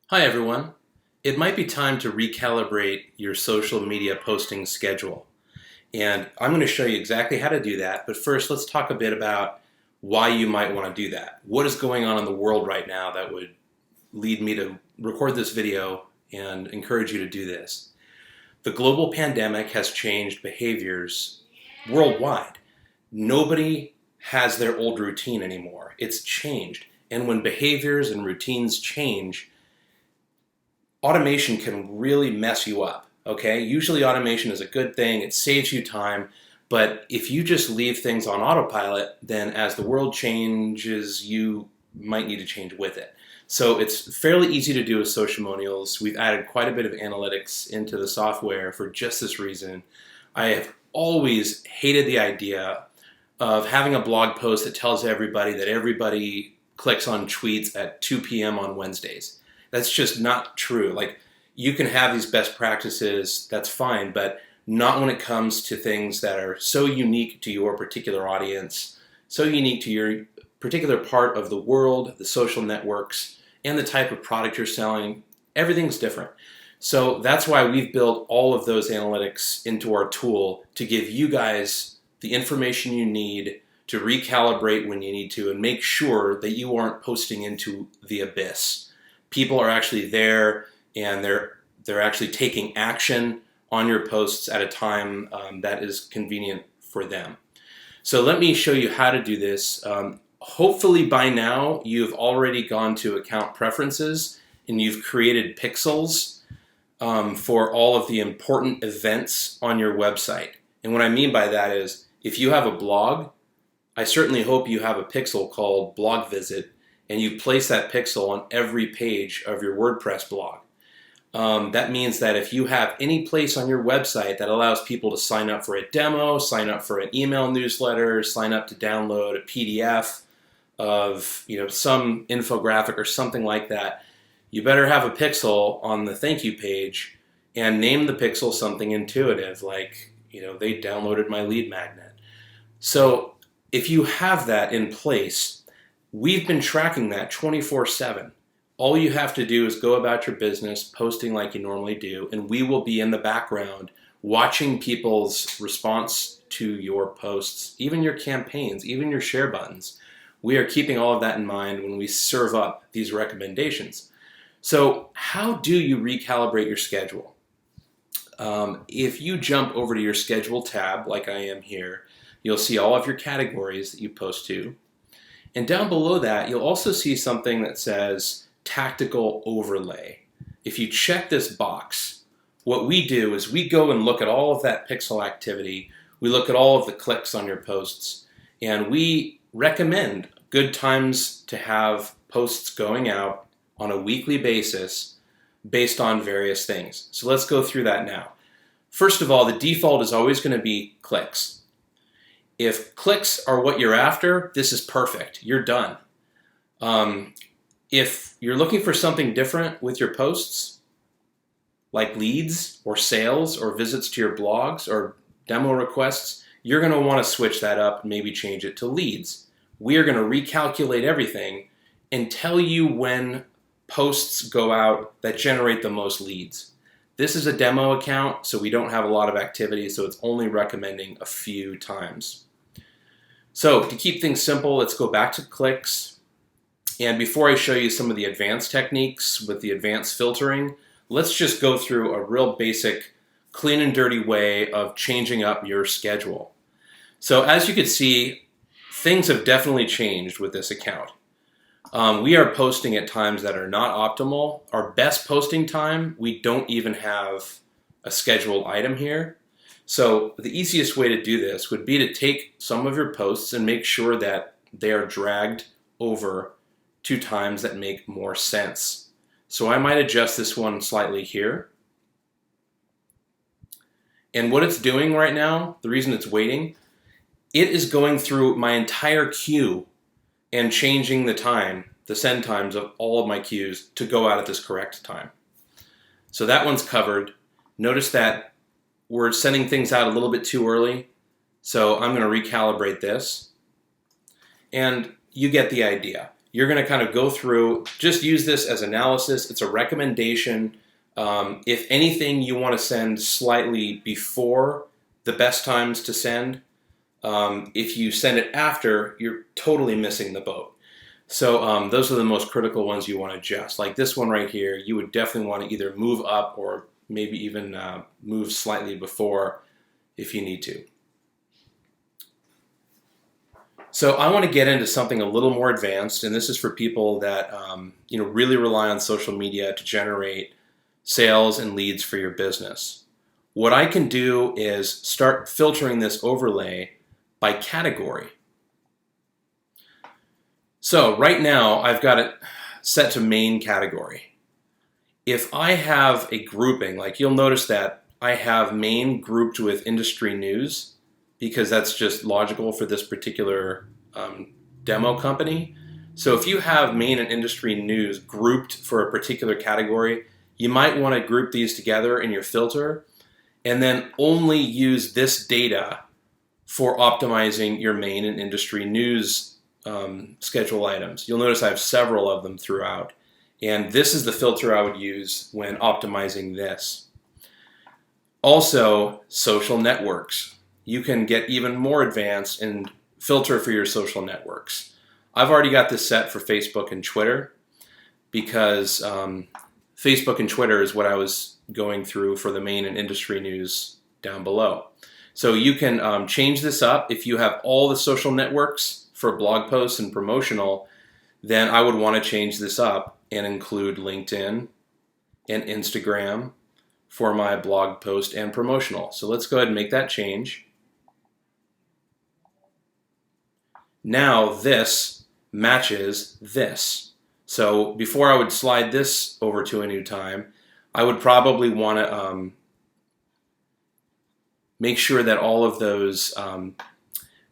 Hi everyone. It might be time to recalibrate your social media posting schedule. And I'm going to show you exactly how to do that. But first, let's talk a bit about why you might want to do that. What is going on in the world right now that would lead me to record this video and encourage you to do this? The global pandemic has changed behaviors worldwide. Nobody has their old routine anymore. It's changed. And when behaviors and routines change, automation can really mess you up, okay? Usually automation is a good thing, it saves you time, but if you just leave things on autopilot, then as the world changes, you might need to change with it. So it's fairly easy to do with socialmonials. We've added quite a bit of analytics into the software for just this reason. I have always hated the idea of having a blog post that tells everybody that everybody clicks on tweets at 2 p.m. on Wednesdays. That's just not true. Like, you can have these best practices, that's fine, but not when it comes to things that are so unique to your particular audience, so unique to your particular part of the world, the social networks, and the type of product you're selling. Everything's different. So that's why we've built all of those analytics into our tool to give you guys the information you need to recalibrate when you need to and make sure that you aren't posting into the abyss. People are actually there and they're actually taking action on your posts at a time that is convenient for them. So let me show you how to do this. Hopefully by now you've already gone to account preferences and you've created pixels for all of the important events on your website. And what I mean by that is, if you have a blog, I certainly hope you have a pixel called blog visit, and you place that pixel on every page of your WordPress blog. That means that if you have any place on your website that allows people to sign up for a demo, sign up for an email newsletter, sign up to download a PDF of some infographic or something like that, you better have a pixel on the thank you page and name the pixel something intuitive, like they downloaded my lead magnet. So if you have that in place, we've been tracking that 24/7. All you have to do is go about your business, posting like you normally do, and we will be in the background watching people's response to your posts, even your campaigns, even your share buttons. We are keeping all of that in mind when we serve up these recommendations. So how do you recalibrate your schedule? If you jump over to your schedule tab, like I am here, you'll see all of your categories that you post to. And down below that, you'll also see something that says tactical overlay. If you check this box, what we do is we go and look at all of that pixel activity, we look at all of the clicks on your posts, and we recommend good times to have posts going out on a weekly basis based on various things. So let's go through that now. First of all, the default is always going to be clicks. If clicks are what you're after, this is perfect. You're done. If you're looking for something different with your posts, like leads or sales or visits to your blogs or demo requests, you're going to want to switch that up and maybe change it to leads. We are going to recalculate everything and tell you when posts go out that generate the most leads. This is a demo account, so we don't have a lot of activity, so it's only recommending a few times. So to keep things simple, let's go back to clicks. And before I show you some of the advanced techniques with the advanced filtering, let's just go through a real basic, clean and dirty way of changing up your schedule. So as you can see, things have definitely changed with this account. We are posting at times that are not optimal. Our best posting time, we don't even have a scheduled item here. So the easiest way to do this would be to take some of your posts and make sure that they are dragged over to times that make more sense. So I might adjust this one slightly here. And what it's doing right now, the reason it's waiting, it is going through my entire queue and changing the time, the send times of all of my queues to go out at this correct time. So that one's covered. Notice that we're sending things out a little bit too early. So I'm going to recalibrate this. And you get the idea. you're going to kind of go through, just use this as analysis. It's a recommendation. If anything, you want to send slightly before the best times to send. If you send it after, you're totally missing the boat. So those are the most critical ones you want to adjust. Like this one right here, you would definitely want to either move up or maybe even move slightly before if you need to. So I want to get into something a little more advanced, and this is for people that really rely on social media to generate sales and leads for your business. What I can do is start filtering this overlay by category. So right now I've got it set to main category. If I have a grouping, like you'll notice that I have main grouped with industry news because that's just logical for this particular demo company. So if you have main and industry news grouped for a particular category, you might want to group these together in your filter and then only use this data for optimizing your main and industry news schedule items. You'll notice I have several of them throughout, and this is the filter I would use when optimizing this. Also, social networks. You can get even more advanced and filter for your social networks. I've already got this set for Facebook and Twitter because Facebook and Twitter is what I was going through for the main and industry news down below. So you can change this up. If you have all the social networks for blog posts and promotional, then I would want to change this up and include LinkedIn and Instagram for my blog post and promotional. So let's go ahead and make that change. Now this matches this. So before I would slide this over to a new time, I would probably want to make sure that all of those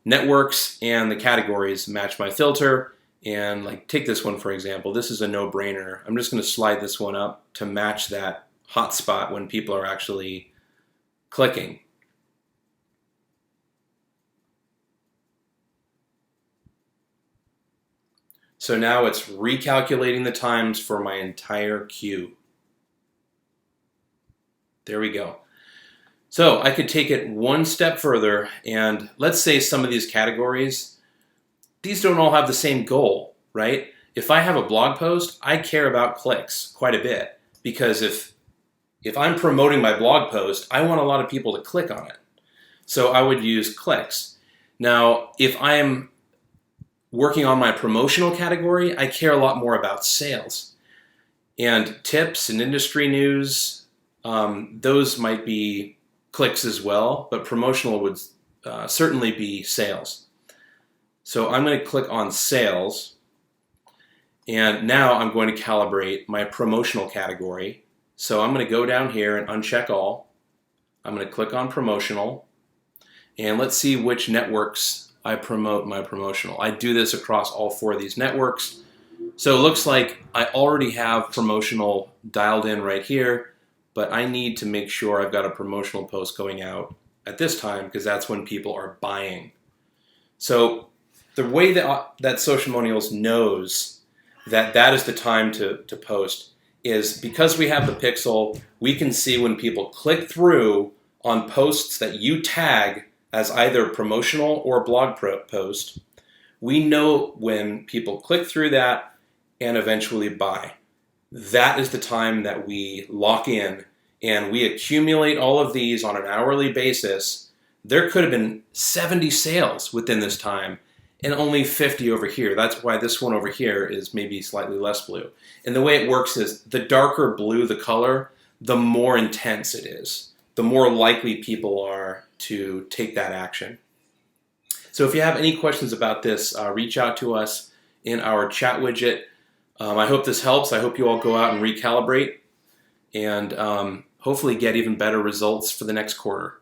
networks and the categories match my filter. And like take this one for example, this is a no-brainer. I'm just going to slide this one up to match that hotspot when people are actually clicking. So now it's recalculating the times for my entire queue. There we go. So I could take it one step further, and let's say some of these categories, these don't all have the same goal, right? If I have a blog post, I care about clicks quite a bit, because if I'm promoting my blog post, I want a lot of people to click on it. So I would use clicks. Now, if I'm working on my promotional category, I care a lot more about sales. And tips and industry news, those might be clicks as well, but promotional would certainly be sales. So I'm going to click on sales, and now I'm going to calibrate my promotional category. So I'm going to go down here and uncheck all. I'm going to click on promotional, and let's see which networks I promote my promotional. I do this across all 4 of these networks. So it looks like I already have promotional dialed in right here, but I need to make sure I've got a promotional post going out at this time because that's when people are buying. So the way that Socialmonials knows that that is the time to post is because we have the pixel, we can see when people click through on posts that you tag as either promotional or blog post. We know when people click through that and eventually buy. That is the time that we lock in, and we accumulate all of these on an hourly basis. There could have been 70 sales within this time and only 50 over here. That's why this one over here is maybe slightly less blue. And the way it works is the darker blue the color, the more intense it is, the more likely people are to take that action. So if you have any questions about this, reach out to us in our chat widget. I hope this helps. I hope you all go out and recalibrate and hopefully get even better results for the next quarter.